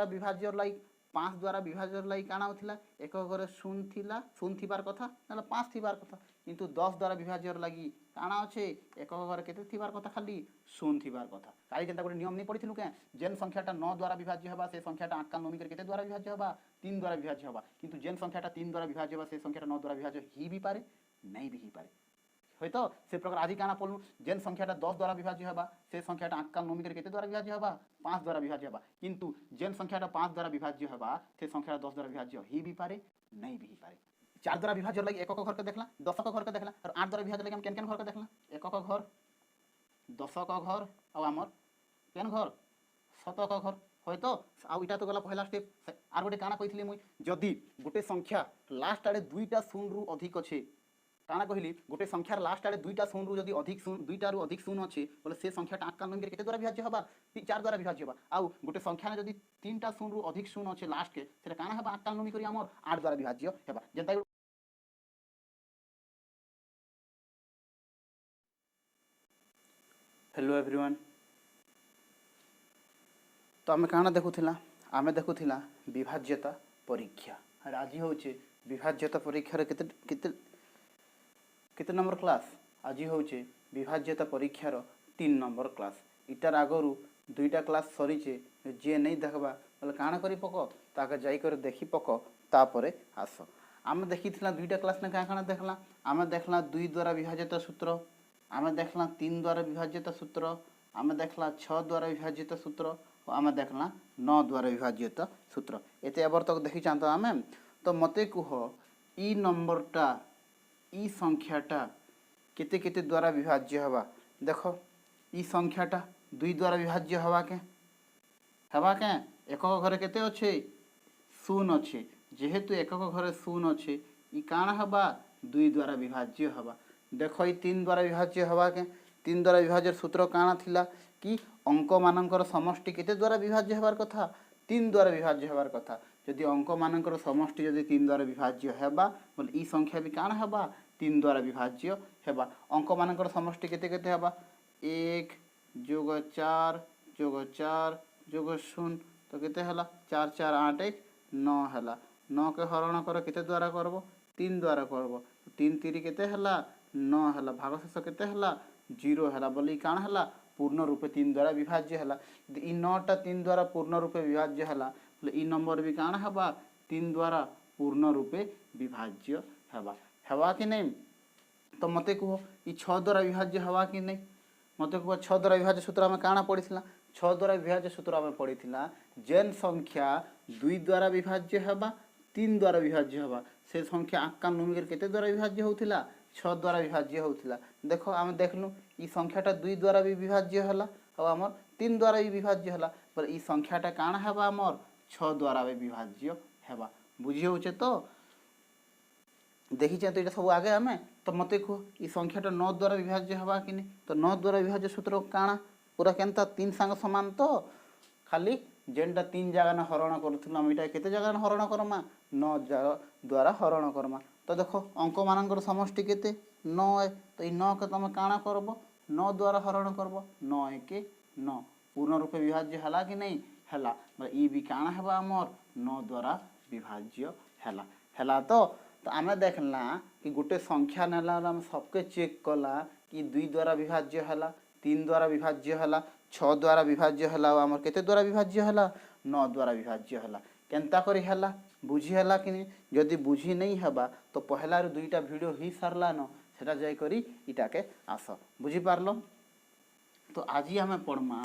द्वारा विभाज्य लगी 5 द्वारा विभाज्य लगी काना होथिला एक घरे शून्य थिला शून्य थिबार कथा ना 5 थिबार कथा किंतु 10 द्वारा विभाज्य लगी काना अच्छे एक घरे केते थिबार कथा खाली शून्य थिबार कथा काई जेंता गोटे नियम नहीं पढ़िथिलु के जेन संख्याटा 9 द्वारा विभाज्य हबा से संख्याटा आंका नोमिकर केते द्वारा विभाज्य हबा 3 द्वारा विभाज्य हबा किंतु जेन संख्याटा 3 द्वारा विभाज्य हबा से संख्याटा 9 द्वारा विभाज्य ही भी पारे नहीं भी ही पारे हयतो से प्रकार आज काना पढ़लु जेन संख्याटा 10 द्वारा विभाज्य हबा से संख्याटा आंका नोमिकर केते द्वारा विभाज्य हबा 5 द्वारा विभाज्य हबा किंतु जेन संख्याटा 5 द्वारा विभाज्य हबा से संख्याटा 10 द्वारा विभाज्य ही भी पारे नहीं भी पारे 4 द्वारा विभाज्य लगी एकक घर के देखला 10 घर के देखला और 8 द्वारा विभाज्य लगी हम केन घर के देखला एकक घर 10 घर आ हमर केन घर 7 घर हयतो आ इटा तो गला पहला स्टेप आर गोटे काना कहितली मुई जदी गोटे संख्या लास्ट आडे दुईटा शून्य रु अधिक अछि काना कहली गोटे संख्यार लास्ट आडे दुईटा शून्य रु जदी अधिक शून्य दुईटा रु अधिक शून्य अछि बोले से संख्याटा आंका नंबर केते द्वारा विभाज्य हबा 4 द्वारा विभाज्य हबा आ गोटे संख्या जदी तीनटा शून्य रु अधिक शून्य अछि लास्ट के सेटा काना हबा आंका नंबर करी हमर 8 द्वारा विभाज्य हबा जेंता हेलो एवरीवन तो आम काना देखुला आम देखुला विभाज्यता परीक्षा आज होचे विभाज्यता परीक्षार केते केते केते नंबर क्लास आज होचे विभाज्यता परीक्षार 3 नंबर क्लास इटार आगरू दुईटा क्लास सरीचे जे नहीं देखबा बोले काना करी पक ताके जाई कर देखी पक तापरे आस आम देखिथिला दुईटा क्लास ने काना देखला आम देखला 2 द्वारा विभाज्यता सूत्र आम देखला 3 द्वारा विभाज्यता सूत्र आम देखला 6 द्वारा विभाज्यता सूत्र और आम देखला 9 द्वारा विभाज्यता सूत्र एते एबर तक देखि चाहतो आमे तो मते कुह ई नंबरटा ई संख्याटा केते केते द्वारा विभाज्य हवा देखो ई संख्याटा 2 द्वारा विभाज्य हवा के एकक घरे केते अच्छे शून्य अच्छे जेहेतु एकक घरे शून्य अच्छे ई काना हवा 2 द्वारा विभाज्य हवा देखो ई 3 द्वारा विभाज्य हवा के 3 द्वारा विभाज्य सूत्र काना थिला कि अंक मानकर समष्टि केते द्वारा विभाज्य हबार कथा 3 द्वारा विभाज्य हबार कथा यदि अंक मानकर समष्टि यदि 3 द्वारा विभाज्य हेबा बोले ई संख्या भी काना हेबा 3 द्वारा विभाज्य हेबा अंक मानकर समष्टि केते केते हेबा 1 जोग 4 जोग 4 जोग 0 तो केते हला 4 4 8 1 9 हला 9 के हरण कर केते द्वारा करबो 3 द्वारा करबो 3 3 केते हला 9 हला भागशेष केते हला 0 हला बोले काना हला पूर्ण रूपे 3 द्वारा विभाज्य हला ई 9 टा 3 द्वारा पूर्ण रूपे विभाज्य हला बोले ई नंबर भी काना हबा 3 द्वारा पूर्ण रूपे विभाज्य हबा हवा कि नहीं तो मते कहो ई 6 द्वारा विभाज्य हवा कि नहीं मते कहो 6 द्वारा विभाज्य सूत्र में काना पढ़िथिला 6 द्वारा विभाज्य सूत्र में पढ़िथिला जेन संख्या 2 द्वारा विभाज्य हबा 3 द्वारा विभाज्य हबा से संख्या आंका नोमिकर केते द्वारा विभाज्य होथिला 6 द्वारा विभाज्य होथिला देखो आम देखलु ई संख्याटा 2 द्वारा भी विभाज्य हला और हमर 3 द्वारा भी विभाज्य हला पर ई संख्याटा काना हबा हमर 6 द्वारा भी विभाज्य हेबा बुझी होचे तो देखी तो ये सब आगे आमे तो मते को ई संख्याटा 9 द्वारा विभाज्य हबा कि नहीं तो 9 द्वारा विभाज्य सूत्र काना पूरा केनता 3 संग समान तो खाली जेनटा 3 जगह न हरण करथुला मिटा केते जगह न हरण करमा 9 द्वारा हरण करमा तो देखो अंक मानकर समष्टि केते 9 है तो ई 9 के तुम काना करबो 9 द्वारा हरण करबो 9 के 9 पूर्ण रूपे विभाज्य हला कि नहीं हला ई भी काना हेबा हमर 9 द्वारा विभाज्य हला हला तो आमे देखला कि गोटे संख्या नेला हम सबके चेक कला कि 2 द्वारा विभाज्य हला 3 द्वारा विभाज्य हला 6 द्वारा विभाज्य हला हमर केते द्वारा विभाज्य हला 9 द्वारा विभाज्य हला केनता करी हला बुझी हला कि नहीं जदि बुझी नहीं हबा तो पहला रो 2टा वीडियो ही सरला न सेटा जाय करी इटा के आस बुझी पारलो तो आज हमें पढ़मा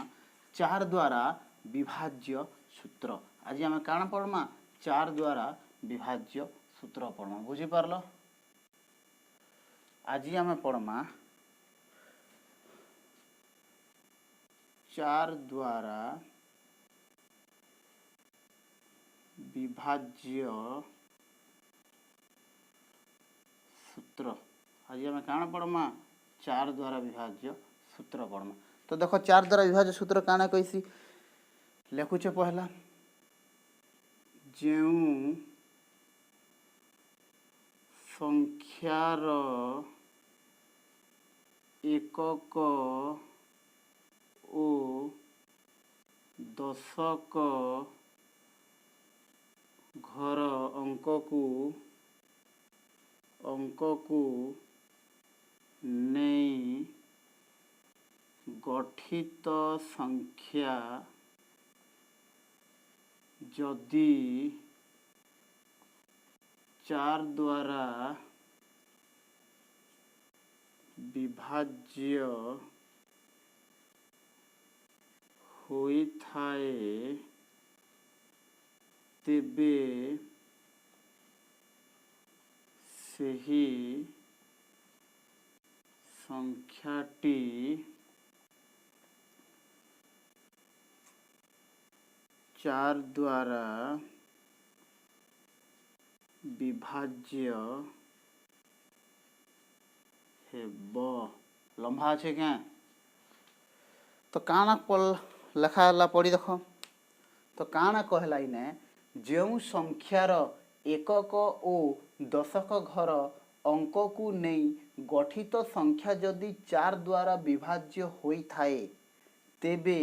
4 द्वारा विभाज्य सूत्र आज हमें काना पढ़मा 4 द्वारा विभाज्य सूत्र पढ़मा बुझी पारलो आज हमें पढ़मा 4 द्वारा विभाज्य सूत्र आज हमें काना पढ़मा 4 द्वारा विभाज्य सूत्र पढ़मा तो देखो 4 द्वारा विभाज्य सूत्र काना कैसी लिखुचे पहला जेउ संख्यार एकक ओ दशक घर अंक को नहीं गठित संख्या जदि 4 द्वारा विभाज्य होइथाए तेबे सही संख्याटी 4 द्वारा विभाज्य हेब। लंबा अच्छे क्या तो काना लेखा है पढ़ी देख तो काना कहला इने जो संख्यार एकक और दशक घर अंक को नहीं गठित संख्या जदि 4 द्वारा विभाज्य होइथाए तेबे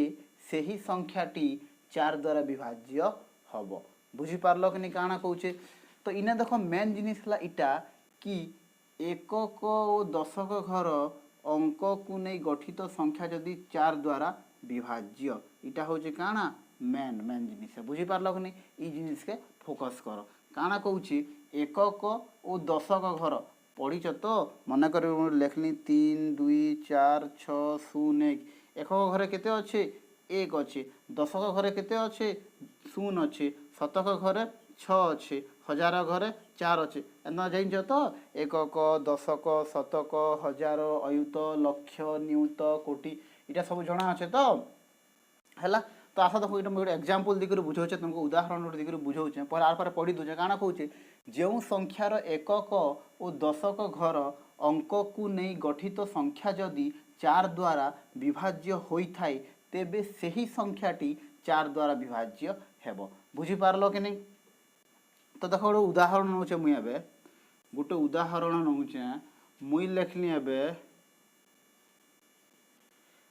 सही संख्याटी 4 द्वारा विभाज्य हम। बुझीपार कि नहीं काना कौचे तो इने देख मेन जिनिस इटा कि एकक और दशक घर अंक को नहीं गठित संख्या जदि 4 द्वारा विभाज्य इटा हूँ काना मेन मेन जिनिस बुझीपार कि नहीं ये जिनिस के फोकस कर काना कौची एकक और दशक घर पढ़ीच तो मन कर लेखनी 3 2 4 6 0 1 एकक घरे केते अच्छे 1 अच्छे दशक घरे केते अच्छे 0 अच्छे शतक घरे 6 अच्छे हजार घरे 4 अच्छे एना जान तो एकक दशक शतक हजार अयुत लक्ष नियुत कोटि इटा सब जना अच्छे तो है तो आस देखो ये गोटे एग्जाम्पल दिखर बुझे तुमको उदाहरण गोटे दिखर बुझे पर आर पर पढ़ी दूचे काना कौचे जो संख्यार एकक और दशक घर अंक को नहीं गठित संख्या जदि 4 द्वारा विभाज्य होइथाए तेबे सही संख्याटी 4 द्वारा विभाज्य हेब। बुझीपार कि नहीं तो देख गोटे उदाहरण नौचे मुई एबे गोटे उदाहरण नौचे मुई लेखली एबे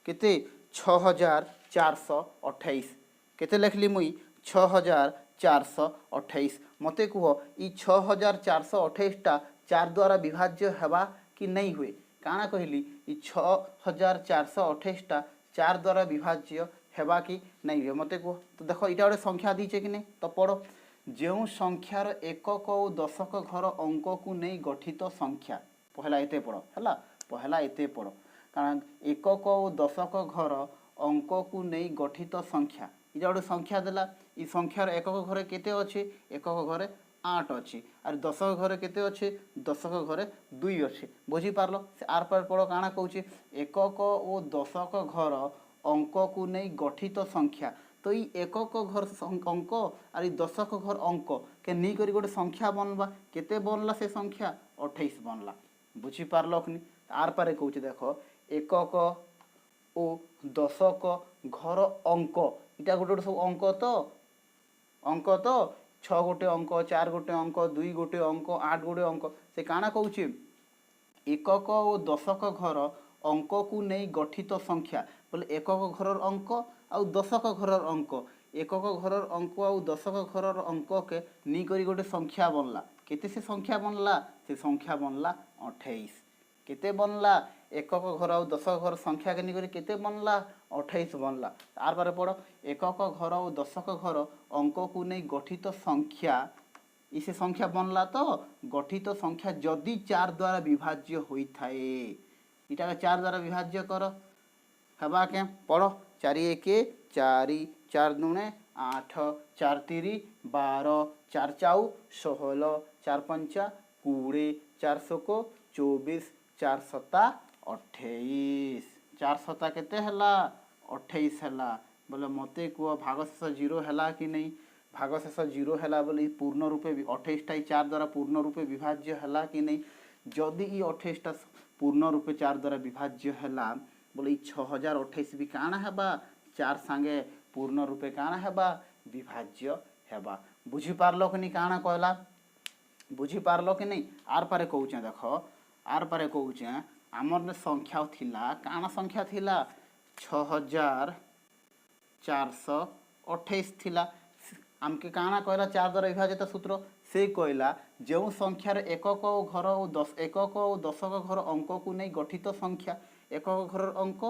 केते 6428 केते लेखली मुई 6428 मते कह ई 6428 टा 4 द्वारा विभाज्य हेबा कि नहीं हुए काना कहली ई 6428 टा 4 द्वारा विभाज्य हेबा कि नहीं हुए मते कह तो देखो इटा गोटे संख्या दीचे कि नहीं तो पढ़ो जो संख्यार एकक और दशक घर अंक को नहीं गठित संख्या पहला एते पढ़ो है पहला एते पढ़ो कारण एकक और दशक घर अंक को नहीं गठित संख्या इटा गोटे संख्या देला ई संख्यार एकक घरे केते अच्छे एकक घरे 8 अच्छे और दशक घरे केते अच्छे दशक घरे 2 अच्छे बुझीपार से आर पर पढ़ो काना कौचे एकक और दशक घर अंक को नहीं गठित संख्या तो ये एकक घर अंक और दशक घर अंक के नहीं करी गोटे संख्या बनवा केते बनला से संख्या 28 बनला बुझीपार कि नहीं आर पारे कौचे देख एकक और दशक घर अंक इटा गोटे गोटे सब अंक तो 6 गोटे अंक 4 गोटे अंक 2 गोटे अंक 8 गोटे अंक से काना कौचे एकक और दशक घर अंक को नहीं गठित संख्या बोले एकक घर अंक आउ दशक घर अंक एकक घर अंक आउ दशक घर अंक के नहीं करी गोटे संख्या बनला केते से संख्या बनला से संख्या बनला 28 केते बनला एकक घर आउ दशक घर संख्या के नहीं करी केते बनला 28 बनला आर बारे पढ़ो एकक घर और दशक घर अंक को नहीं गठित संख्या इसे संख्या बनला तो गठित संख्या जदि 4 द्वारा विभाज्य होइथाए इटा 4 द्वारा विभाज्य कर हवा के पढ़ो 4 1 4 4 2 8 4 3 12 4 4 16 4 5 20 4 7 24 4 7 28 4 7 केते हला 28 हला बोले मते को भागशेष 0 हला कि नहीं भागशेष 0 हला बोले पूर्ण रूपे 28 टा 4 द्वारा पूर्ण रूपे विभाज्य हला कि नहीं जदि ई 28 टा पूर्ण रूपे 4 द्वारा विभाज्य हला बोले 6028 भी काना हेबा 4 संगे पूर्ण रूपे काना हेबा विभाज्य हेबा बुझी पारलो कि नहीं काना कहला बुझी पारलो कि नहीं आर पारे कहूचे देख आर पारे कहूचे आमर संख्या थिला काना संख्या थिला 6428 थिला आमके काना कहला 4 द्वारा विभाजित सूत्र से कहला जो संख्यार एकक और घर और दस एकक और दशक घर अंक को नहीं गठित संख्या एकक घर अंक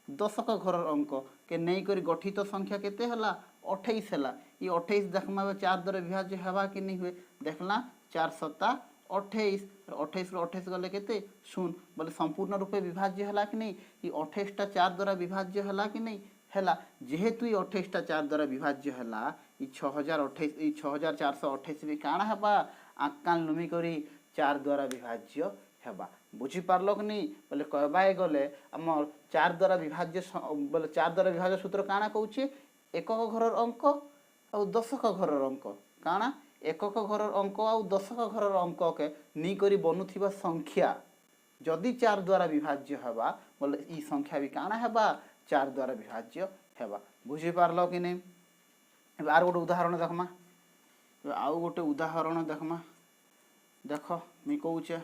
दशक घर अंक के नहीं करी गठित संख्या केते हला 28 हला। ये 28 देखमा 4 द्वारा विभाज्य हवा कि नहीं हुए देखला 4 सत्ता 28 28 रो 28 गले केते शून्य बोले संपूर्ण रूपे विभाज्य हला कि नहीं। ये 28 टा 4 द्वारा विभाज्य हला कि नहीं हैला जेहेतु 28 टा 4 द्वारा विभाज्य हला 6428 भी काना हबा आकान लुमी करी 4 द्वारा विभाज्य हेबा बुझी पारलो कि नहीं बोले कहबाए गले हमर 4 द्वारा विभाज्य बोले 4 द्वारा विभाज्य सूत्र काना कहउचे एकक घरर अंक और दशक घरर अंक काना एकक घरर अंक और दशक घरर अंक के नी करी बनुथिबा संख्या जदि 4 द्वारा विभाज्य हेबा बोले ई संख्या भी काना हेबा 4 द्वारा विभाज्य हेबा बुझी पारलो कि नहीं। आर गोटे उदाहरण देखमा आउ गोटे उदाहरण देखमा देख मुई कहूचे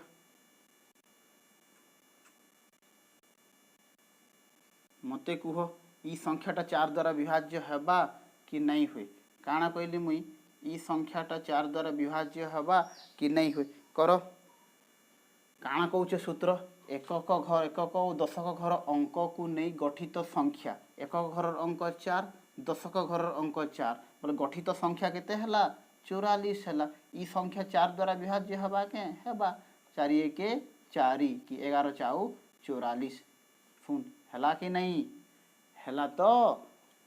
मते कुह ई संख्याटा 4 द्वारा विभाज्य हेबा कि नहीं हुए काना कहली मुई ई संख्याटा 4 द्वारा विभाज्य हेबा कि नहीं हुए कर काना कहूचे सूत्र एकक घर एकक और दशक घर अंक को नहीं गठित संख्या एकक घर अंक 4 दशक घर अंक 4 बोले गठित संख्या केते हला 44 हला ई संख्या 4 द्वारा विभाज्य हेबा के हेबा 4 के 4 कि 11 चाउ 44 सुन हला कि नहीं हला तो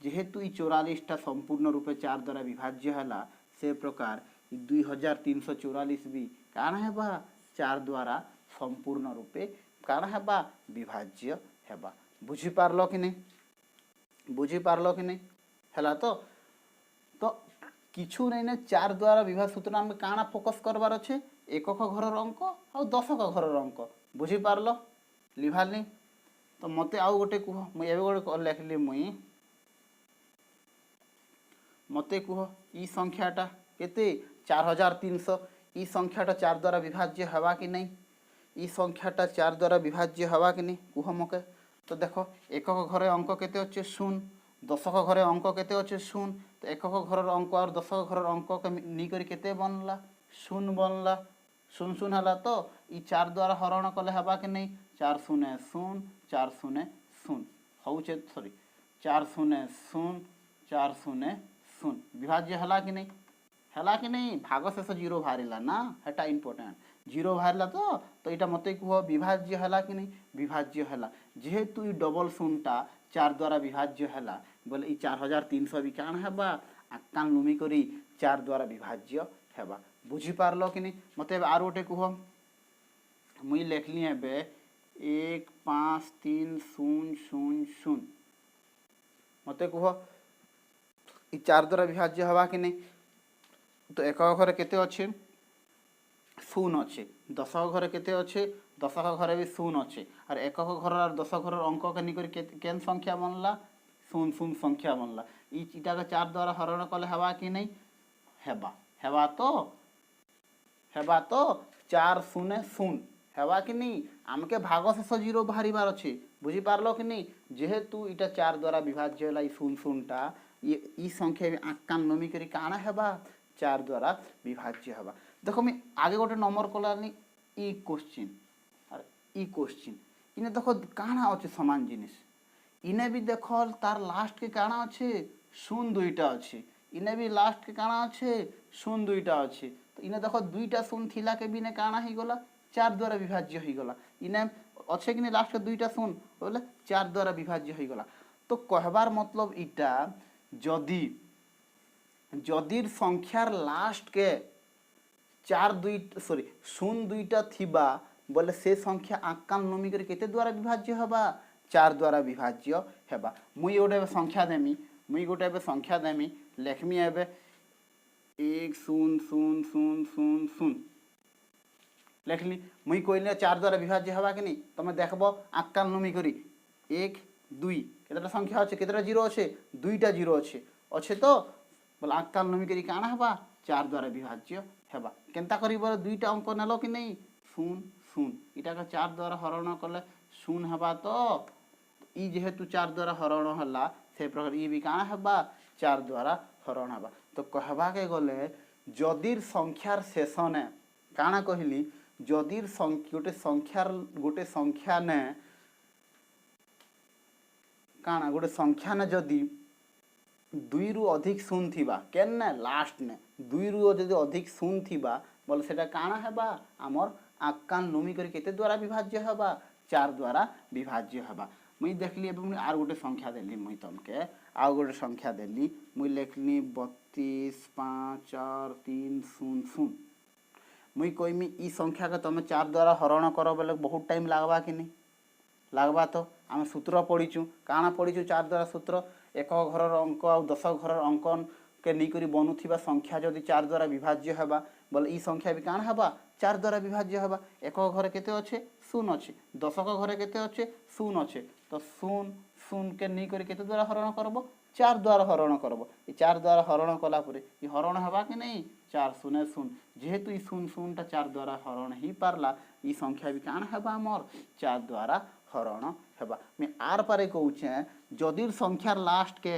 जेहेतु ई 44 टा संपूर्ण रूपे 4 द्वारा विभाज्य हला से प्रकार 2344 भी काना हेबा 4 द्वारा संपूर्ण रूपे काना हेबा विभाज्य हेबा बुझी पारलो कि नहीं हला तो किछु नहीं ने 4 द्वारा विभाज्य सूत्र में काना फोकस करबार अच्छे एकक घरर अंक और दशक घरर अंक बुझी पारलो लिभालनी तो मते आउ गोटे कुह मुई एबे गोटे लिखली मुई मते कुह ई संख्याटा केते 4300 ई संख्याटा 4 द्वारा विभाज्य हेबा कि नहीं ई संख्याटा 4 द्वारा विभाज्य हेबा कि नहीं कुह मके तो देखो एकक घरे अंक केते अच्छे शून्य दशक घरे अंक केते अच्छे शून्य तो एकक घरर अंक और दशक घरर अंक के नी करी केते बनला शून्य बनला शून्य शून्य हला तो ई 4 द्वारा हरण कले हेबा कि नहीं 4 शून्य शून्य 4 शून्य शून्य होउचे सॉरी 4 शून्य शून्य 4 शून्य शून्य विभाज्य हला कि नहीं भाग शेष 0 बाहरिला ना हेटा इंपोर्टेंट 0 बाहरिला तो इटा मते कुह विभाज्य हला कि नहीं विभाज्य हला जेहेतु ई डबल शून्यटा 4 द्वारा विभाज्य हला बोले ई 4300 भी कान हेबा आकान लुमी करी 4 द्वारा विभाज्य हेबा बुझी पारलो कि नहीं मते आर गोटे कुह मुई लेखली एबे 15300 मते कुह ई 4 द्वारा विभाज्य हेबा कि नहीं तो एकक घरे केते अच्छे शून्य अच्छे दशक घरे केते अच्छे दशक घरे भी शून्य अच्छे और एकक घर और दशक घर अंक के निकरी केन संख्या बनला शून्य शून्य संख्या बनला इटा के 4 द्वारा हरण कले हेबा कि नहीं हेबा तो 4 शून्य शून्य हेबा कि नहीं आमके भाग शेष 0 बाहरिबार अच्छे बुझी पारलो कि नहीं जेहेतु इटा 4 द्वारा विभाज्य होला ई शून्य शून्यटा ई संख्या आकान नमी करी काना हेबा 4 द्वारा विभाज्य हेबा देखो मैं आगे गोटे नंबर कलानी ई क्वेश्चन और ई क्वेश्चन इने देखो काना अच्छे समान जिनिस इने भी देखो तार लास्ट के काना अच्छे शून्य दुईटा अच्छे इने भी लास्ट के काना अच्छे शून्य दुईटा अच्छे तो इने देखो दुईटा शून्य थिला के भी ने काना ही गला 4 द्वारा विभाज्य ही गला इने अच्छे कि लास्ट के दुईटा शून्य बोले 4 द्वारा विभाज्य ही गला तो कहबार मतलब इटा जदि जदिर संख्यार लास्ट के 0 दुईटा थिबा बोले से संख्या आकान नमी करी केते द्वारा विभाज्य हेबा 4 द्वारा विभाज्य हेबा मुई गोटे संख्या देमी लेखमी एबे 10000 लेखली मुई कहली 4 द्वारा विभाज्य हेबा कि नहीं तमे देखबो आकान नमी करी 1 2 केतेटा संख्या अच्छे केतेटा 0 अच्छे 2टा 0 अच्छे तो बोले आकान नमी करी काना हेबा 4 द्वारा विभाज्य हेबा केनता करी बोले 2टा अंक नेलो कि नहीं 0 0 इटा का 4 द्वारा हरण कले 0 हेबा तो ई जेहेतु 4 द्वारा हरण हला से प्रकार ई भी काना हेबा 4 द्वारा हरण हेबा तो तो कहबा के गले जदीर संख्यार शेष ने काना कहली जदीर गोटे संख्या ने काना गोटे संख्या ने जदि दुई रु अधिक शून्य थिबा केन्ने लास्ट ने दुई रु जदि अधिक शून्य थिबा बोले सेटा काना हेबा आमर आकान नोमी करी केते द्वारा विभाज्य हेबा 4 द्वारा विभाज्य हेबा। मुई देखली एबे मुई आर गोटे संख्या देली मुई तमके आउ गोटे संख्या देली मुई लेखली 32 5 4 3 0 0 मुई कहमी ई संख्या के तमे 4 द्वारा हरण करो बेले बहुत टाइम लागबा कि नहीं लागबा। तो आम सूत्र पढ़ीचु काना पढ़ीचु 4 द्वारा सूत्र एक घर अंक आ 10 घर अंकन के नहीं बनुवा संख्या जदि 4 द्वारा विभाज्य हेबा बोले ई संख्या भी काना हेबा 4 द्वारा विभाज्य हेबा। एक घर केते अच्छे 0 अच्छे 10 घर केते अच्छे 0 अच्छे तो 0 0 के नहीं केते द्वारा हरण करबो 4 द्वारा हरण करबो। ये 4 द्वारा हरण कला परे ये हरण हेबा कि नहीं 4 0 0 जेहेतु ई 0 0 टा 4 द्वारा हरण ही पारला ई संख्या भी काना हेबा मोर 4 द्वारा हरण हेबा। मैं आर पारे कहूचे जदीर संख्यार लास्ट के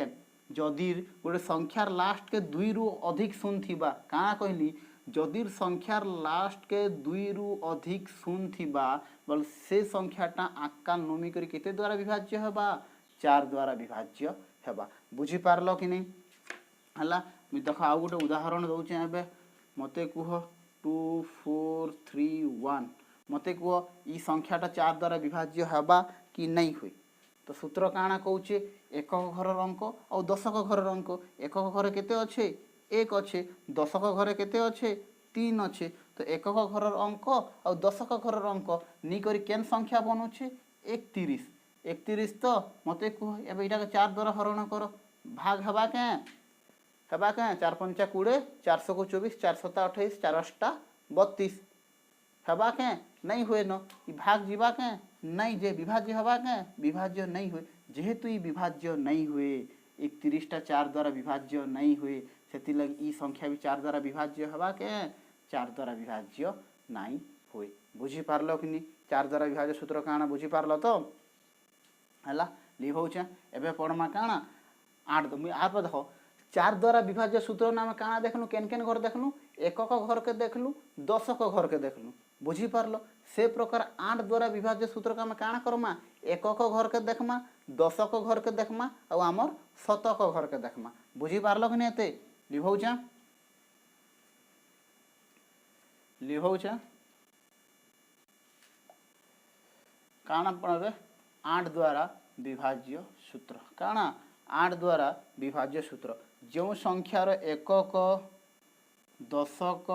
जदीर गोटे संख्यार लास्ट के 2 रु अधिक शून्य थिबा काना कहली जदीर संख्यार लास्ट के 2 रु अधिक शून्य थिबा बोल से संख्याटा आका नोमी करी केते द्वारा विभाज्य हेबा 4 द्वारा विभाज्य हेबा। बुझी पारलो कि नहीं हला मैं देख आउ गोटे उदाहरण दउचे एबे मते कुह 2 4 3 1 मते कह ई संख्याटा 4 द्वारा विभाज्य हेबा कि नहीं हुई। तो सूत्र काना कहूचे एक घर अंक और 10 घर अंक एक घर केते अच्छे 1 अच्छे 10 घर केते अच्छे 3 अच्छे तो एक घर अंक और 10 घर अंक नी करी केन संख्या बनुचे 31 31 तो मते कह एबे इटा 4 द्वारा हरण कर भाग हेबा के 4 5 20 400 को 24 4 7 28 4 8 32 हेबा के नहीं हुए न भाग जीवा के नहीं जे विभाज्य हेबा के विभाज्य नहीं हुए जेहेतु ई विभाज्य नहीं हुए 31 टा 4 द्वारा विभाज्य नहीं हुए सेति लगी ई संख्या भी 4 द्वारा विभाज्य हेबा के 4 द्वारा विभाज्य नहीं हुए। बुझी पारलो कि नहीं 4 द्वारा विभाज्य सूत्र काना बुझी पारलो तो हला लिखौचे एबे पढ़मा काना 8 आप देखो 4 द्वारा विभाज्य सूत्र नाम काना देखलु केन केन घर देखलु एकक घर के देखलु 10 घर के देखलु बुझी पारलो से प्रकार 8 द्वारा विभाज्य सूत्र का काना करमा एकक घर के देखमा 10 घर के देखमा और आमर 7 घर के देखमा बुझी पारलो कि नहीं लिखौचा काना पड़े 8 द्वारा विभाज्य सूत्र काना 8 द्वारा विभाज्य सूत्र जो संख्यार एकक दशक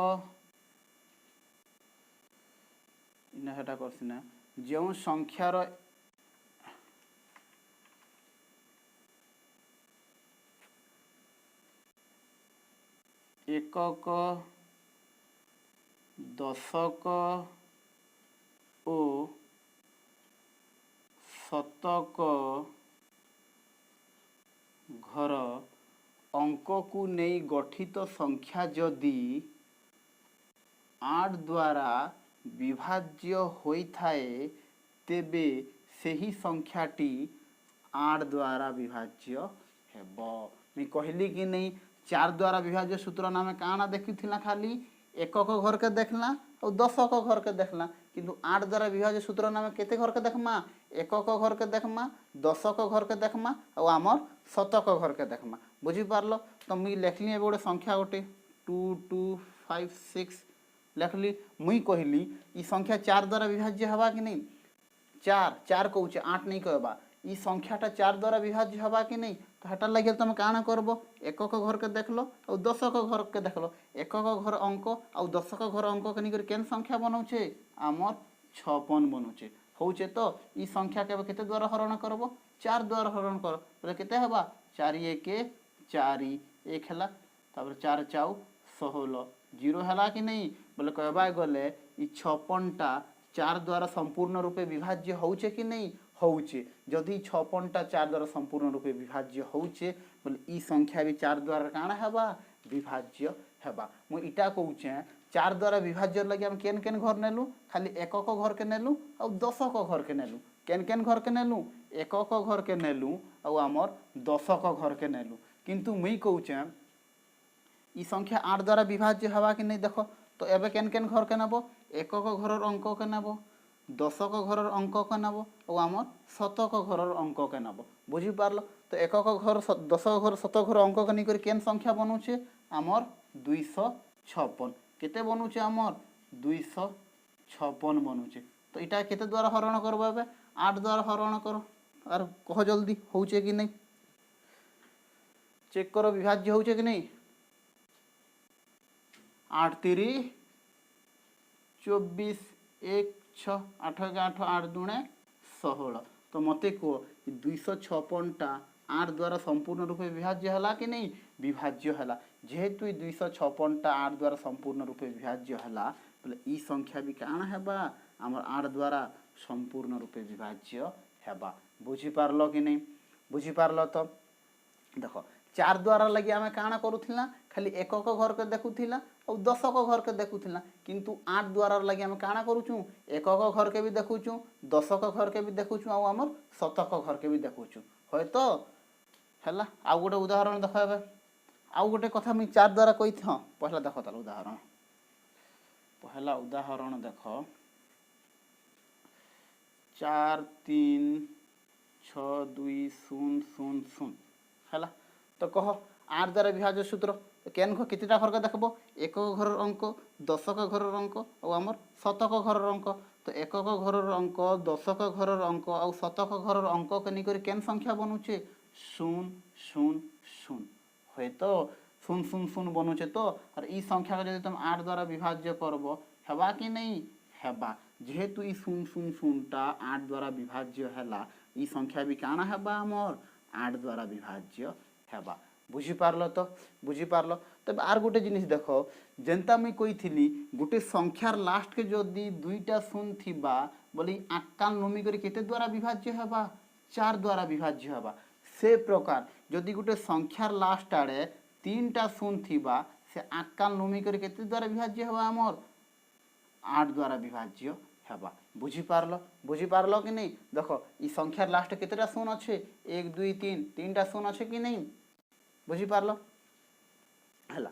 इनाटा करसिना जो संख्यार एकक दशक ओ शतक घर अंक को नहीं गठित संख्या जदि 8 द्वारा विभाज्य होइथाए तेबे सही संख्याटी 8 द्वारा विभाज्य हेबो। मैं कहली कि नहीं 4 द्वारा विभाज्य सूत्र नाम काना देखिथिला खाली एकक घर के देखला और 10 घर के देखला किंतु 8 द्वारा विभाज्य सूत्र नाम केते घर के देखमा एकक घर के देखमा 10 घर के देखमा और आमर 7 घर के देखमा बुझी पारलो। तो मुई लेखली ए गोटे संख्या गोटे 2 2 5 6 लेखली मुई कहली ई संख्या 4 द्वारा विभाज्य हेबा कि नहीं 4 4 कहूचे 8 नहीं कहबा ई संख्याटा 4 द्वारा विभाज्य हेबा कि नहीं तो हेटार लगे तुम काना करबो एकक घर के देखलो और 10 घर के देखलो एकक घर अंक और 10 घर अंक के निकर केन संख्या बनौछे आमर 56 बनौछे होउचे तो ई संख्या के केते द्वारा हरण करबो 4 द्वारा हरण कर तो केते हेबा 4 1 4 1 हला तापर 4 4 16 जीरो हला कि नहीं बोले कहबा गले ई 56 टा 4 द्वारा संपूर्ण रूपे विभाज्य होउचे कि नहीं होउचे जदि 56 टा 4 द्वारा संपूर्ण रूपे विभाज्य होउचे बोले ई संख्या भी 4 द्वारा काना हेबा विभाज्य हेबा। मु इटा कहूचे 4 द्वारा विभाज्य लगे हम केन केन घर नेलु खाली एकक घर के नेलु और 10 घर के नेलु केन केन घर के नेलु एकक घर के नेलु और आमर 10 घर के नेलु किंतु मुई कहूचे ई संख्या 8 द्वारा विभाज्य हवा कि नहीं देख तो एबे केन केन घर के नब एकक घर अंक के नब दशक घर अंक के नब और आम शतक घर अंक के नब बुझीपार तो एकक घर दशक घर शतक घर अंक के नहीं केन संख्या बनूचे आमर 256 केते बनूचे आमर 256 बनूचे तो इटा केते द्वारा हरण करबो एबे 8 द्वारा हरण करो आर कह जल्दी होउचे कि नहीं चेक करो विभाज्य होउचे कि नहीं 8 3 24 1 6 8 8 8 दुणे 16 तो मते को 256 टा 8 द्वारा संपूर्ण रूपे विभाज्य हला कि नहीं विभाज्य हला जेहेतु 256 टा 8 द्वारा संपूर्ण रूपे विभाज्य हला बोले ई संख्या भी काना हेबा हमर 8 द्वारा संपूर्ण रूपे विभाज्य हेबा बुझी पारलो कि नहीं बुझी पारलो तो देखो 4 द्वारा लगी आमे काना करूथिला खाली एकक घर के देखुथिला और दशक घर के देखुथिला किंतु 8 द्वारा लगी आमे काना करूछु एकक घर के भी देखुछु दशक घर के भी देखुछु और हमर शतक घर के भी देखुछु होय तो हला आ गोटे उदाहरण देखो एबे आ गोटे कथा मी 4 द्वारा कहि थ पहला देखो ताल उदाहरण पहला उदाहरण देखो 4 3 6 2 0 0 0 हला तो कह 8 द्वारा विभाज्य सूत्र केन केतेटा घर के देखबो एकक घर अंक दशक घर अंक और आमर शतक घर अंक तो एकक घर अंक दशक घर अंक और शतक घर अंक के निकर केन संख्या बनूचे 0 0 0 होय तो 0 0 0 बनूचे तो और ई संख्या के यदि तुम 8 द्वारा विभाज्य करबो हेबा कि नहीं हेबा जेहेतु ई 0 0 0 टा 8 द्वारा विभाज्य हैला ई संख्या भी काना हेबा हमर 8 द्वारा विभाज्य हेबा बुझी पारलो तब आर गोटे जिनिस देखो जेंता मुई कही गोटे संख्यार लास्ट के जदि दुईटा शून्य थिबा बोली आकाल नमी करी केते द्वारा विभाज्य हेबा 4 द्वारा विभाज्य हेबा से प्रकार जदि गोटे संख्यार लास्ट आड़े 3टा शून्य थिबा से आकाल नमी करी केते द्वारा विभाज्य हेबा हमर 8 द्वारा विभाज्य हेबा बुझी पारलो कि नहीं देखो ई संख्यार लास्ट केतेटा शून्य अच्छे 1 2 3 3टा शून्य अच्छे कि नहीं बुझी पारलो हला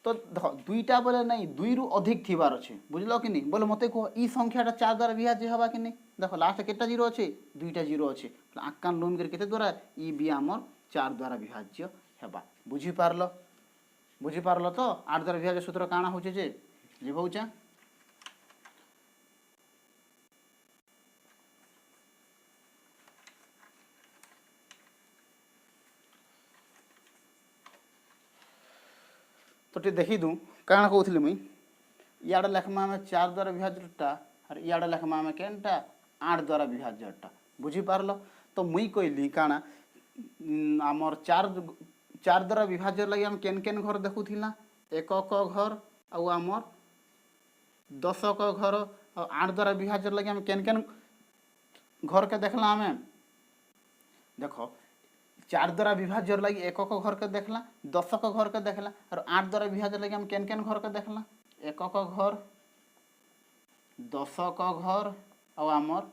तो देखो दुईटा बोले नहीं 2 रु अधिक थिबार अच्छे बुझलो कि नहीं बोले मते को ई संख्याटा 4 द्वारा विभाज्य हेबा कि नहीं देखो लास्ट केटा जीरो अच्छे 2टा जीरो अच्छे आकान लोन कर केते द्वारा ई भी हमर 4 द्वारा विभाज्य हेबा बुझी पारलो तो 8 द्वारा विभाज्य सूत्र काना होचे जे लिखौचा तो टे देखी दूँ काण कहूली मुई इे लेखमा आम 4 द्वारा विभाज्यटा और इे लेखमा आम केनटा 8 द्वारा विभाज्यटा बुझी पारल तो मुई कहली काणा आमर 4 द्वारा विभाज्य लगे आम केन केन घर देखुला एकक घर आउ आमर दशक घर और 8 द्वारा विभाज्य लगे आम केन केन घर के देखला आम देखो 4 द्वारा विभाज्य लगी एकक घर के देखला दशक घर के देखला और 8 द्वारा विभाज्य लगी हम केन केन घर के देखला एकक घर दशक घर और आमर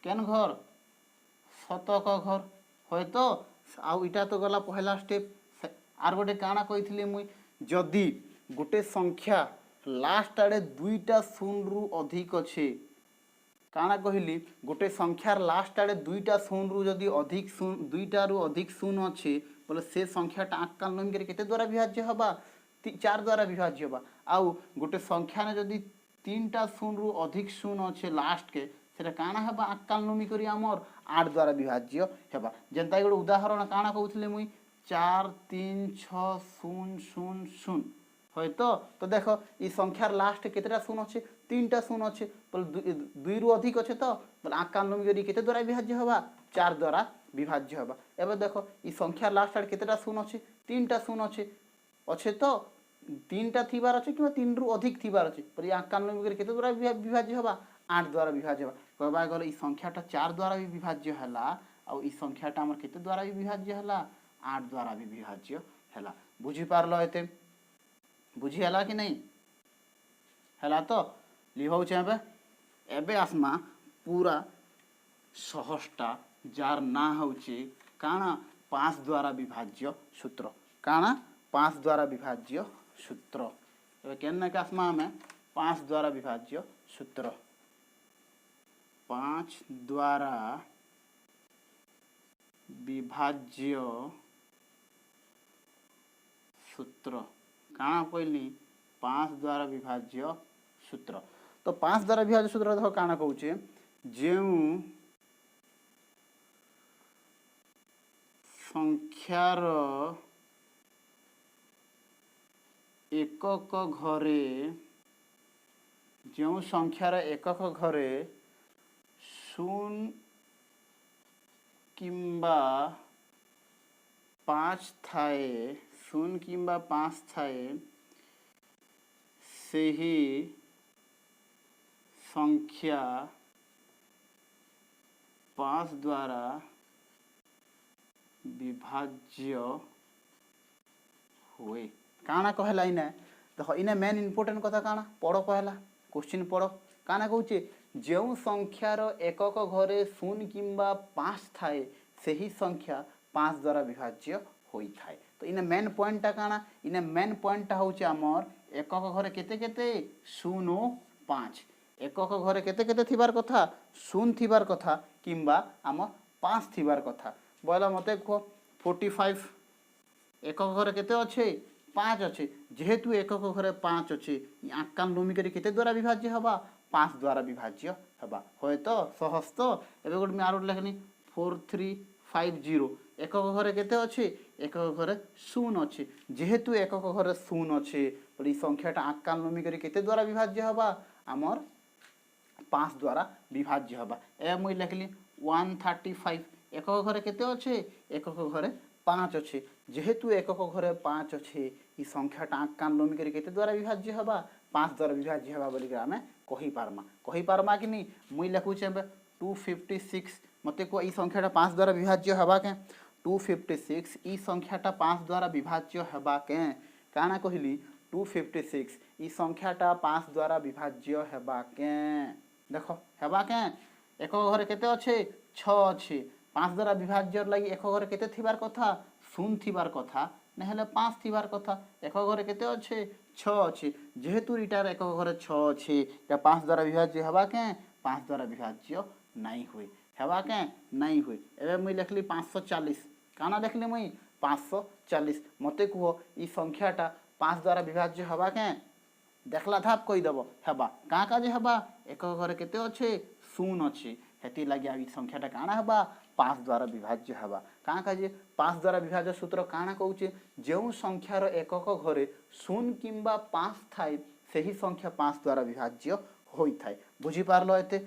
केन घर शतक घर होय तो आउ इटा तो गला पहला स्टेप आर गोटे काना कही मुई जदि गोटे संख्या लास्ट आड़े 2टा शून्य रु अधिक अच्छे काना कहली गोटे संख्यार लास्ट आड़े 2टा शून्य रु जदि अधिक शून्य 2टा रु अधिक शून्य अच्छे बोले से संख्याटा आकाल नमी कर केते द्वारा विभाज्य हबा 4 द्वारा विभाज्य हबा आउ गोटे संख्या ने जदि 3टा शून्य रु अधिक शून्य अच्छे लास्ट के सेटा काना हबा आकाल नमी करी हमर 8 द्वारा विभाज्य हेबा जेंता गोटे उदाहरण काना कहउथले मुई 4 3 6 0 0 0 होय तो देखो ई संख्यार लास्ट केतेटा शून्य अच्छे 3टा शून्य अच्छे बोले 2 रु अधिक अच्छे तो बोले आकाल नमी करी केते द्वारा विभाज्य हबा 4 द्वारा विभाज्य हबा एबे देखो ई संख्यार लास्ट आड़ केतेटा शून्य अच्छे 3टा शून्य अच्छे तो 3टा थिबार अच्छे कि 3 रु अधिक थिबार अच्छे बोले आकाल नमी करी केते द्वारा विभाज्य हबा 8 द्वारा विभाज्य हबा कहबा गले ई संख्याटा 4 द्वारा भी विभाज्य हला और ई संख्याटा हमर केते द्वारा भी विभाज्य हला 8 द्वारा भी विभाज्य हला बुझी पारलो एते बुझी हला कि नहीं हला तो लिखौचे एबे आसमा पूरा सहजटा जार ना होचे काना 5 द्वारा विभाज्य सूत्र काना 5 द्वारा विभाज्य सूत्र ए केन के आसमा हमें 5 द्वारा विभाज्य सूत्र 5 द्वारा विभाज्य सूत्र काना कहली 5 द्वारा विभाज्य सूत्र तो 5 द्वारा विभाज्य सूत्र देखो काना कहूचे जेउ संख्यार एकक घरे जो संख्यार एकक घरे 0 किंबा 5 थाए 0 किंबा 5 थाए से ही संख्या 5 द्वारा विभाज्य हुए काना कहला इने देखो इने मेन इंपोर्टेंट कथा काना पढ़ो कहला क्वेश्चन पढ़ो काना कहूचे जो संख्यार एकक घरे 0 किंबा 5 थाए से ही संख्या 5 द्वारा विभाज्य होई थाए तो इने मेन पॉइंटटा काना इने मेन पॉइंटटा होचे हमर एकक घरे केते केते 0 5 एकक घरे केते केते थिबार कथा 0 थिबार कथा किंबा आम 5 थिबार कथा बोला मते को 45 एकक घरे केते अच्छे 5 अच्छे जेहेतु एकक घरे 5 अच्छे आकान लुमी करी केते द्वारा विभाज्य हबा 5 द्वारा विभाज्य हबा होय तो सहज तो एबे गोट में आरो लेखनी 4350 एकक घरे केते अच्छे एकक घरे 0 अच्छे जेहेतु एकक घरे 0 अच्छे तो ई संख्याटा आकान लुमी करी केते द्वारा विभाज्य हबा हमर 5 द्वारा विभाज्य हबा ए मुई लेखली 135 एकक घरे केते अच्छे एकक घरे 5 अच्छे जेहेतु एकक घरे 5 अच्छे ई संख्याटा आकान लुमी करी केते द्वारा विभाज्य हबा 5 द्वारा विभाज्य हबा बोली आमे कहि पारमा कि नहीं मुई लिखुचे 256 मते को ई संख्याटा 5 द्वारा विभाज्य हबा के 256 ई संख्याटा 5 द्वारा विभाज्य हबा के काना कहली 256 ई संख्याटा 5 द्वारा विभाज्य हबा के देखो हबा के एकक घरे केते अच्छे 6 अच्छे 5 द्वारा विभाज्य लगी एकक घरे केते थिबार कथा 0 थिबार कथा नहले 5 थिबार कथा एकक घरे केते अच्छे 6 अच्छे जेहेतु इटार एकक घरे 6 अच्छे या 5 द्वारा विभाज्य हबा के 5 द्वारा विभाज्य नहीं हुए हबा के नहीं हुए एबे मुई लिखली 540 काना लिखली मुई 540 मते को ई संख्याटा 5 द्वारा विभाज्य हबा के देखला धाप कहि दबो हबा का का जे हबा एकक घरे केते अच्छे 0 अच्छे हेती लागि आ संख्याटा काना हबा 5 द्वारा विभाज्य हबा का का जे 5 द्वारा विभाज्य सूत्र काना कहूचे जो संख्यार एकक घरे 0 किंबा 5 थाए से ही संख्या 5 द्वारा विभाज्य होई थाए बुझी पारलो एते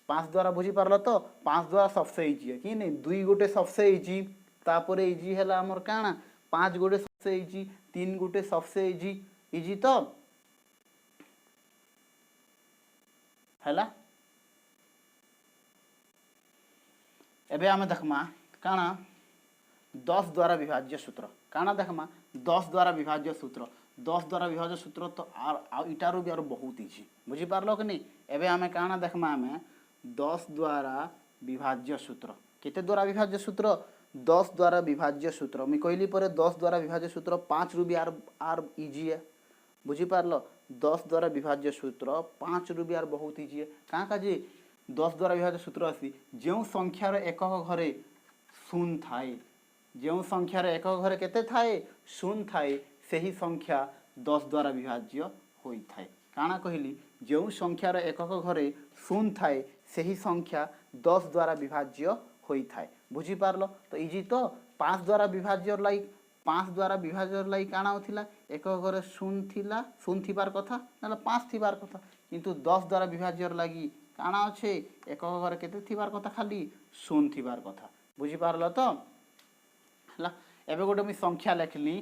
5 द्वारा बुझी पारलो तो 5 द्वारा सबसे इजी है कि नहीं 2 गोटे सबसे इजी तापरे इजी हैला हमर काना 5 गोटे सबसे इजी 3 गोटे सबसे इजी तो हैला एबे आमे देखमा काना 10 द्वारा विभाज्य सूत्र काना देखमा 10 द्वारा विभाज्य सूत्र 10 द्वारा विभाज्य सूत्र तो इटारो भी बहुत इजी बुझी पारलो कि नहीं एबे आमे काना देखमा आमे 10 द्वारा विभाज्य सूत्र केते द्वारा विभाज्य सूत्र 10 द्वारा विभाज्य सूत्र मी कहली परे 10 द्वारा विभाज्य सूत्र 5 रु भी आर इजी है बुझी पारलो 10 द्वारा विभाज्य सूत्र 5 रु भी आर बहुत इजी है का का जी 10 द्वारा विभाज्य सूत्र आसी जो संख्यार एकक घरे 0 थाए जो संख्यार एकक घरे केते थाए 0 थाए से ही संख्या 10 द्वारा विभाज्य होई थाए काना कहली जो संख्यार एकक घरे 0 थाए से ही संख्या 10 द्वारा विभाज्य होई थाए बुझी पारलो तो इजी तो 5 द्वारा विभाज्य लाई 5 द्वारा विभाज्य लाई काना होथिला एकक घरे 0 थिला 0 थिबार कथा ना 5 थिबार कथा किंतु 10 द्वारा विभाज्य लागी काना अच्छे एकक घरे केते थिबार कथा खाली 0 थिबार कथा बुझी पारलो तो हला एबे गोटे मी संख्या लिखली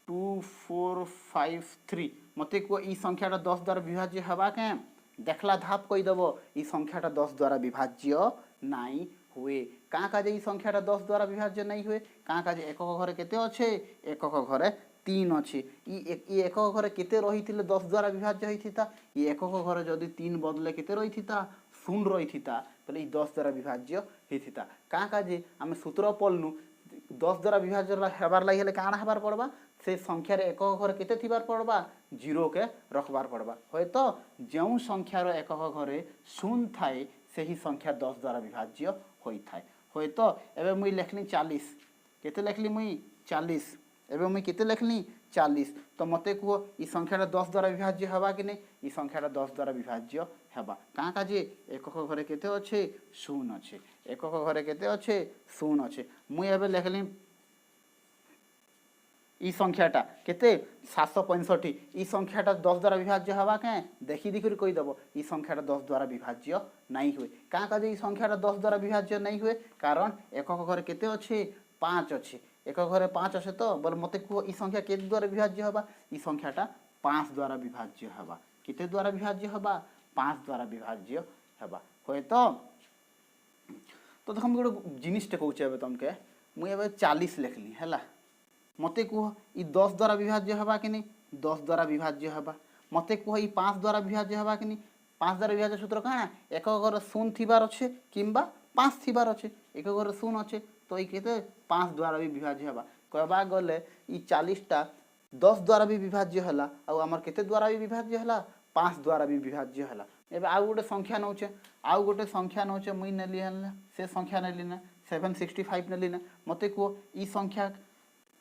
2453 मते को ई संख्याटा 10 द्वारा विभाज्य हबा के देखला धाप कहि दबो ई संख्याटा 10 द्वारा विभाज्य नहीं हुए का का जे ई संख्याटा 10 द्वारा विभाज्य नहीं हुए का का जे एकक घरे केते अच्छे एकक घरे 3 अच्छे ई एकक घरे केते रहिथिले 10 द्वारा विभाज्य होइथिता ई एकक घरे जदी 3 बदले केते रहिथिता 0 रहिथिता तले ई 10 द्वारा विभाज्य होइथिता का का जे हम सूत्र पढनु 10 द्वारा विभाज्य हेबार लागि हेले काना हेबार पड़बा से संख्यार एकक घर केते थिबार पड़बा जीरो के रखबार पड़बा होय तो जो संख्यार एकक घरे शून्य थाए सही संख्या 10 द्वारा विभाज्य होई थाए होय तो एबे मुई लिखली 40 केते लिखली मुई 40 एबे मुई केते लिखली 40 तो मते कहो ई संख्याटा 10 द्वारा विभाज्य हवा कि नहीं ई संख्याटा 10 द्वारा विभाज्य हवा काँ का जे एकक घरे केते अच्छे शून्य अच्छे एकक घरे केते अच्छे शून्य अच्छे मुई एबे लिखली ई संख्याटा केते 765 ई संख्याटा 10 द्वारा विभाज्य हवा के देखी देखी कही दबो ई संख्याटा 10 द्वारा विभाज्य नहीं हुए काँ का जे ई संख्याटा 10 द्वारा विभाज्य नहीं हुए कारण एकक घरे केते अच्छे 5 अच्छे एक घरे 5 अच्छे तो बोले मते कहो ई संख्या के द्वारा विभाज्य हवा ई संख्याटा 5 द्वारा विभाज्य हवा केते द्वारा विभाज्य हवा 5 द्वारा विभाज्य हवा होय तो देखो गोटे जिनिसटे कहूचे एबे तुमके मुई एबे 40 लिखली हैला मते कहो ई 10 द्वारा विभाज्य हवा कि नहीं 10 द्वारा विभाज्य हवा मते कहो ई 5 द्वारा विभाज्य हवा कि नहीं 5 द्वारा विभाज्य सूत्र काना एक घर शून्य थिबार अच्छे किंबा 5 थिबार अच्छे एक घर शून्य अच्छे तो ये केते 5 द्वारा भी विभाज्य हवा कहबा गले ई 40 टा 10 द्वारा भी विभाज्य हला आ हमर केते द्वारा भी विभाज्य हला 5 द्वारा भी विभाज्य हला एबे आउ गोटे संख्या नौचे आउ गोटे संख्या नौचे मुई नेली हला से संख्या नेली ना 765 नेली ना मते को ई संख्या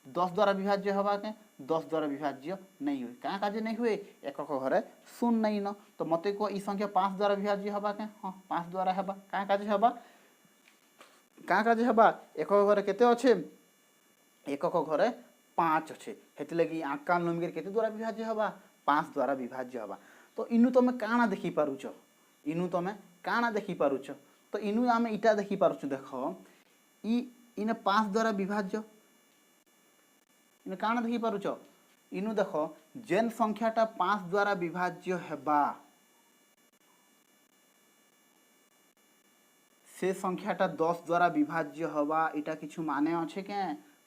10 द्वारा विभाज्य हवा के 10 द्वारा विभाज्य नहीं हुए काँ काजे नहीं हुए एकक घरे शून्य नहीं न तो मते को ई संख्या 5 द्वारा विभाज्य हवा के हाँ 5 द्वारा हवा काँ काजे हवा काँ काजे हवा एकक घरे केते अच्छे एकक घरे 5 अच्छे हेति लगी आकान नमिकर केते द्वारा विभाज्य हवा 5 द्वारा विभाज्य हवा तो इनु तमे काना देखि पारुछ इनु तमे काना देखि पारुछ तो इनु आमे इटा देखि पारुछ देखो ई इने 5 द्वारा विभाज्य इने काना देखि पारुछ इनु देखो जेन संख्याटा 5 द्वारा विभाज्य हेबा से संख्याटा 10 द्वारा विभाज्य हवा इटा किछु माने अच्छे के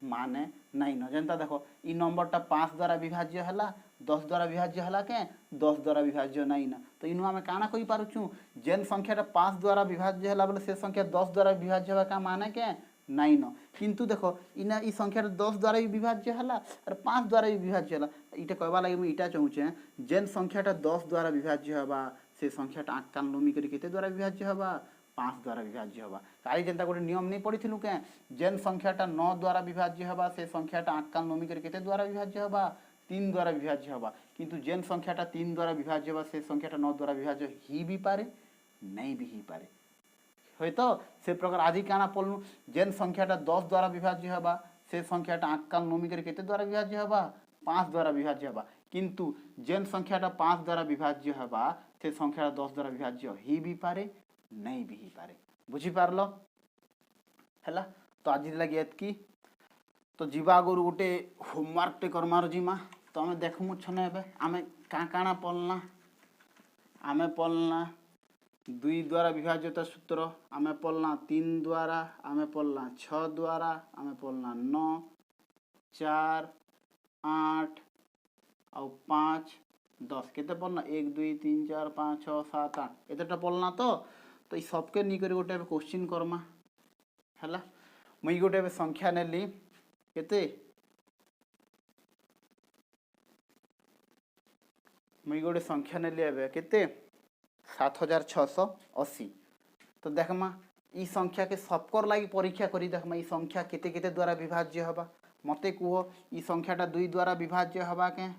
माने नहीं न जेनता देखो ई नंबरटा 5 द्वारा विभाज्य हला 10 द्वारा विभाज्य हला के 10 द्वारा विभाज्य नहीं न तो इनु आमे काना कहि पारुछु जेन संख्याटा 5 द्वारा विभाज्य हला बोले से संख्या 10 द्वारा विभाज्य हवा का माने के नहीं न किंतु देखो इना ई संख्याटा 10 द्वारा विभाज्य हला और 5 द्वारा विभाज्य हला इटा कहबा लागि मु इटा चाहूचे जेन संख्याटा 10 द्वारा विभाज्य हवा से संख्याटा आकान लोमी करी केते द्वारा विभाज्य हवा 5 द्वारा विभाज्य हवा काई जेनता गोटे नियम नहीं पढ़िथिलु के जेन संख्याटा 9 द्वारा विभाज्य हवा से संख्याटा आकान लोमी करी केते द्वारा विभाज्य हवा 3 द्वारा विभाज्य हवा किंतु जेन संख्याटा 3 द्वारा विभाज्य हवा से संख्याटा 9 द्वारा विभाज्य ही भी पारे नहीं भी ही पारे होय तो से प्रकार आदि काना पढनु जेन संख्याटा 10 द्वारा विभाज्य हवा से संख्याटा आकान लोमी करी केते द्वारा विभाज्य हवा 5 द्वारा विभाज्य हवा किंतु जेन संख्याटा 5 द्वारा विभाज्य हवा से संख्याटा 10 द्वारा विभाज्य ही भी पारे नहीं भी ही पारे बुझी पारलो हैला तो आज लगी एतकी तो जीवा आगुरु गोटे होमवर्क टे करमार जीमा तो आमे देखमु छने एबे आमे का काना पढलना आमे पढलना 2 द्वारा विभाज्यता सूत्र आमे पढलना 3 द्वारा आमे पढलना 6 द्वारा आमे पढलना 9 4 8 और 5 10 केते पढलना 1 2 3 4 5 6 7 8 एतेटा पढलना तो ई सबके नी करी गोटे क्वेश्चन करमा हैला मुई गोटे संख्या नेली केते मुई गोटे संख्या नेली एबे केते 7680 तो देखमा ई संख्या के सबकर लागि परीक्षा करी देखमा ई संख्या केते केते द्वारा विभाज्य हवा मते कहो ई संख्याटा 2 द्वारा विभाज्य हवा के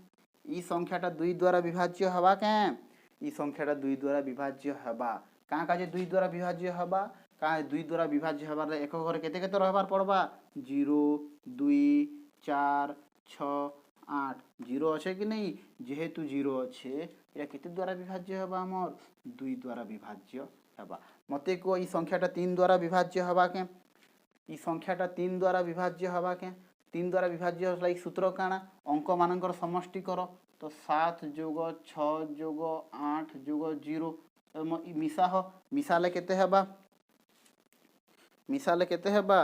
ई संख्याटा 2 द्वारा विभाज्य हवा के ई संख्याटा 2 द्वारा विभाज्य हवा काँ काजे 2 द्वारा विभाज्य हवा का 2 द्वारा विभाज्य हवा एक घरे केते केते रहबार पड़बा 0 2 4 6 8 0 अच्छे कि नहीं जेहेतु 0 अच्छे या केते द्वारा विभाज्य हवा हमर 2 द्वारा विभाज्य हवा मते को ई संख्याटा 3 द्वारा विभाज्य हवा के ई संख्याटा 3 द्वारा विभाज्य हवा के 3 द्वारा विभाज्य लाइक सूत्र काना अंक मानकर समष्टि करो तो 7 + 6 + 8 + 0 मिसा हो मिसाले केते हेबा मिसाले केते हेबा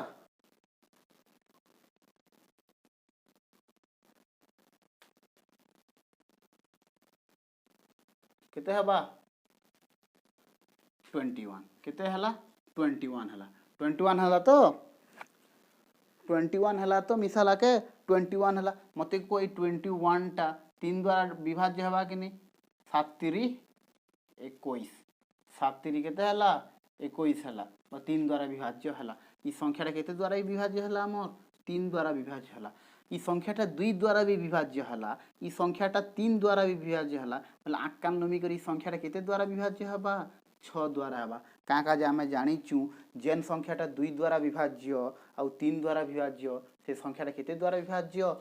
केते हेबा 21 केते हला 21 हला 21 हला तो 21 हला तो मिसाला के 21 है मत को 21 टा 3 द्वारा विभाज्य हवा कि नहीं 7 3 21 7 3 केते हला 21 हला 3 द्वारा विभाज्य हला ई संख्याटा केते द्वारा विभाज्य हला हमर 3 द्वारा विभाज्य हला ई संख्याटा 2 द्वारा भी विभाज्य हला ई संख्याटा 3 द्वारा भी विभाज्य हला मतलब 8 काम नमी करी संख्याटा केते द्वारा विभाज्य हबा 6 द्वारा हबा का जे आमे जानिचु जेन संख्याटा 2 द्वारा विभाज्य आउ 3 द्वारा विभाज्य से संख्याटा केते द्वारा विभाज्य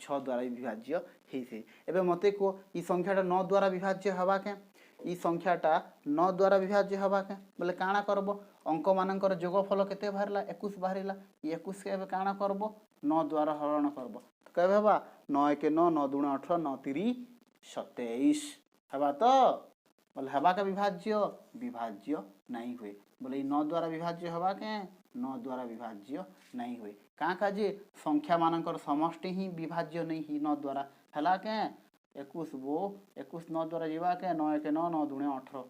6 द्वारा विभाज्य हेसे एबे मते को ई संख्याटा 9 द्वारा विभाज्य हबा के ई संख्याटा 9 द्वारा विभाज्य हबा के बोले काना करबो अंक मानकर जोगफल केते बाहरला 21 बाहरला 21 के एबे काना करबो 9 द्वारा हरण करबो तो कहबे हबा 9 1 9 9 2 18 9 3 27 हबा तो बोले हबा का विभाज्य नहीं हुए बोले 9 द्वारा विभाज्य हबा के 9 द्वारा विभाज्य नहीं हुए का जे संख्या मानकर समष्टि ही विभाज्य नहीं ही 9 द्वारा हला के 21 वो 21 9 द्वारा जीवा के 9 1 9 9 2 18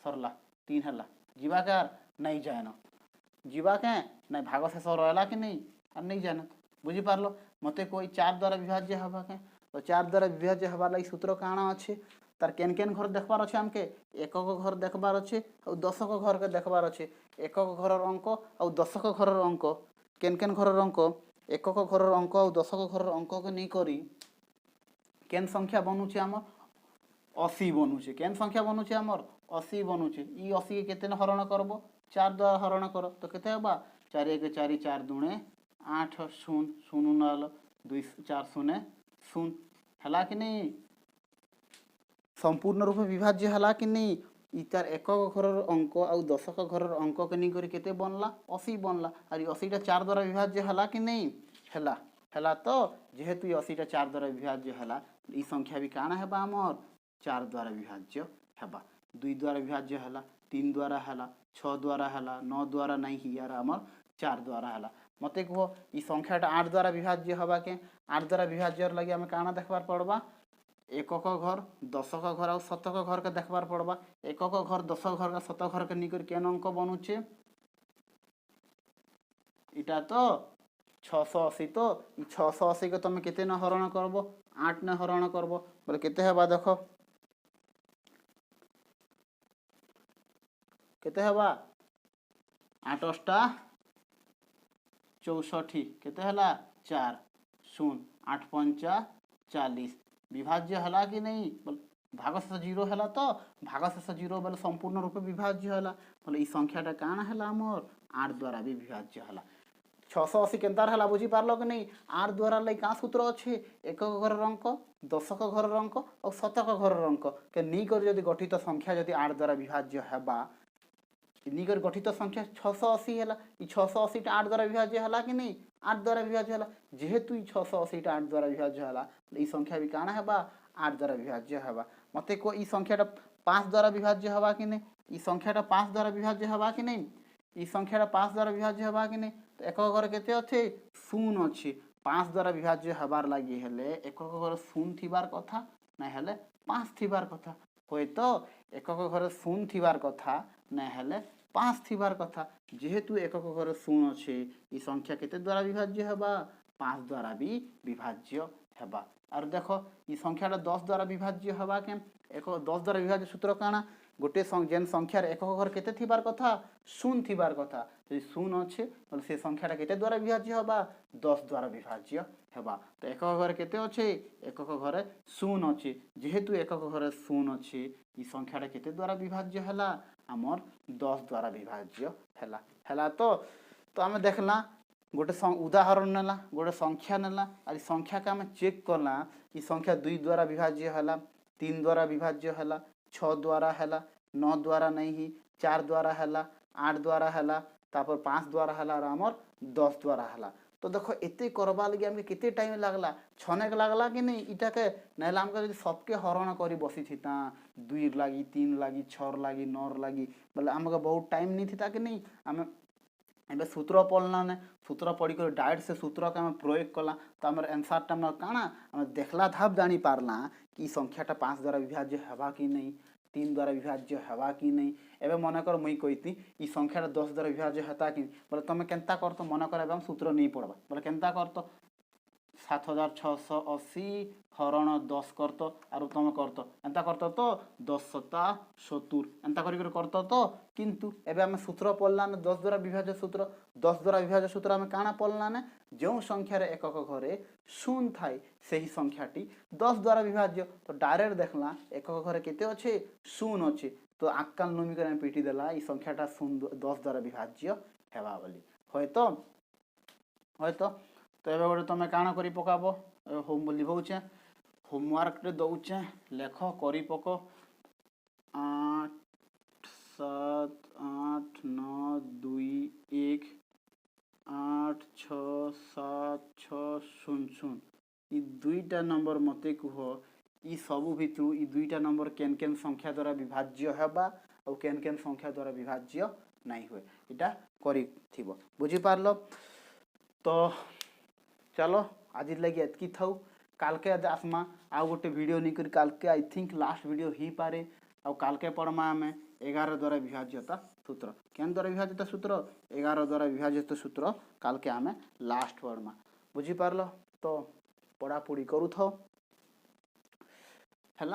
सरला 3 हला जीवा के नहीं जाए न जीवा के नहीं भाग शेष रहला कि नहीं और नहीं जाए न बुझी पारलो मते कोई 4 द्वारा विभाज्य हबा के तो 4 द्वारा विभाज्य हबा लई सूत्र काना अछि तार केन केन घर देखबार अच्छे हमके एकक घर देखबार अच्छे और दशक घर के देखबार अच्छे एकक घर अंक और दशक घर अंक केन केन घर अंक एकक घर अंक और दशक घर अंक के नहीं करी केन संख्या बनूचे आमर 80 बनूचे केन संख्या बनूचे आमर 80 बनूचे ई 80 के केते हरण करबो 4 द्वारा हरण करो तो केते हबा 4 1 4 4 2 8 0 0 9 2 4 0 0 हला कि नहीं संपूर्ण रूप विभाज्य हला कि नहीं इतार एकक घर अंक आउ दशक घर अंक के नहीं करी केते बनला 80 बनला और 80 टा 4 द्वारा विभाज्य हला कि नहीं हला हला तो जेहेतु 80 टा 4 द्वारा विभाज्य हला ई संख्या भी काना हेबा हमर 4 द्वारा विभाज्य हेबा 2 द्वारा विभाज्य हला 3 द्वारा हला 6 द्वारा हला 9 द्वारा नहीं ही यार हमर 4 द्वारा हला मते कहो ई संख्याटा 8 द्वारा विभाज्य हबा के 8 द्वारा विभाज्य लगी हमें काना देखबार पड़बा एकक घर दशक घर और शतक घर के देखबार पड़बा एकक घर दशक घर का शतक घर के निकर केन अंक बनूचे इटा तो 680 तो ई 680 के तुम केते न हरण करबो 8 न हरण करबो बोले केते हेबा देखो केते हेबा 8 टा 64 केते हला 4 0 8 5 40 विभाज्य हला कि नहीं बोल भागशेष 0 हला तो भागशेष 0 बोले संपूर्ण रूप विभाज्य हला बोले ई संख्याटा काना हला हमर 8 द्वारा भी विभाज्य हला 680 केंतार हला बुझी पारलो कि नहीं 8 द्वारा लई का सूत्र अछि एकक घर अंक दशक घर अंक और शतक घर अंक के नी कर यदि गठित संख्या यदि 8 द्वारा विभाज्य हेबा निकर गठित संख्या 680 हला ई 680 टा 8 द्वारा विभाज्य हला कि नहीं 8 द्वारा विभाज्य हला जेहेतु ई 680 टा 8 द्वारा विभाज्य हला ई संख्या भी काना हेबा 8 द्वारा विभाज्य हेबा मते को ई संख्याटा 5 द्वारा विभाज्य हबा कि नहीं ई संख्याटा 5 द्वारा विभाज्य हबा कि नहीं ई संख्याटा 5 द्वारा विभाज्य हबा कि नहीं तो एकक घर केते अछि 0 अछि 5 द्वारा विभाज्य हबार लागि हेले एकक घर 0 थिबार कथा ना हेले 5 थिबार कथा होय तो एकक घर 0 थिबार कथा ना हेले 5 थिबार कथा जेहेतु एकक घर 0 अछि ई संख्या केते द्वारा विभाज्य हेबा 5 द्वारा भी विभाज्य हेबा और देखो ई संख्याटा 10 द्वारा विभाज्य हेबा के एक 10 द्वारा विभाज्य सूत्र काना गोटे जेन संख्यार एकक घर केते थिबार कथा 0 थिबार कथा यदि 0 अछि तो से संख्याटा केते द्वारा विभाज्य हेबा 10 द्वारा विभाज्य हेबा तो एकक घर केते अछि एकक घर 0 अछि जेहेतु एकक घर 0 अछि ई संख्याटा केते द्वारा विभाज्य हला हमर 10 द्वारा विभाज्य हला हला तो आमे देखला गोटे उदाहरण नेला गोटे संख्या नेला और संख्या के आमे चेक करला ई संख्या 2 द्वारा विभाज्य हला 3 द्वारा विभाज्य हला 6 द्वारा हला 9 द्वारा नहीं ही 4 द्वारा हला 8 द्वारा हला तापर 5 द्वारा हला और हमर 10 द्वारा हला तो देखो एते करबा लगी हमके केते टाइम लागला छने के लागला कि नहीं इटा के नहला हमके यदि सबके हरण करी बसी थिता 2 लागी 3 लागी 6 लागी 9 लागी बोले हमके बहुत टाइम नहीं थिता कि नहीं हमें एबे सूत्र पढ़ला ने सूत्र पढ़ी कर डायरेक्ट से सूत्र के हम प्रयोग कला तो हमर आंसर टा हम काना हम देखला धाप जानी पारला कि संख्याटा 5 द्वारा विभाज्य हेबा कि नहीं 3 द्वारा विभाज्य हेबा कि नहीं एबे मन कर मुई कहिती ई संख्याटा 10 द्वारा विभाज्य हेता कि बोले तमे केनता करतो मन कर एबे हम सूत्र नहीं पढ़बा बोले केनता करतो 7680 हरण 10 करत आरु तुम करत एंता करत तो 10 सता 70 एंता करी करत तो किंतु एबे आम सूत्र पढ़ला ना 10 द्वारा विभाज्य सूत्र 10 द्वारा विभाज्य सूत्र आम काना पढ़ला ना जो संख्यार एकक घरे शून्य थाए सही संख्याटी 10 द्वारा विभाज्य तो डायरेक्ट देखला एकक घरे केते अच्छे शून्य अच्छे तो आकाल नमी कर पीटी देला ई संख्याटा शून्य 10 द्वारा विभाज्य हेबा बोली हयतो तो एबे गोटे तुम काण कर पकाब होम लिखौचे होमवर्क रे दौचे लेख करी पक 8 7 8 9 2 1 8 6 7 6 0 0 ई दुईटा नंबर मते कुह ई सबु भितरु ई दुईटा नंबर केन केन संख्या द्वारा विभाज्य हेबा और केन केन संख्या द्वारा विभाज्य नहीं हुए इटा करी थिबो बुझी पारलो तो चलो आज लगे एतकी थाउ काल के आसमा आउ गोटे वीडियो नहीं कर काल के आई थिंक लास्ट वीडियो ही पारे आउ काल के पढ़मा आम 11 द्वारा विभाज्यता सूत्र केन द्वारा विभाज्यता सूत्र 11 द्वारा विभाज्यता सूत्र काल के आम लास्ट पढ़मा बुझी पारलो तो पढ़ापढ़ी करू था है।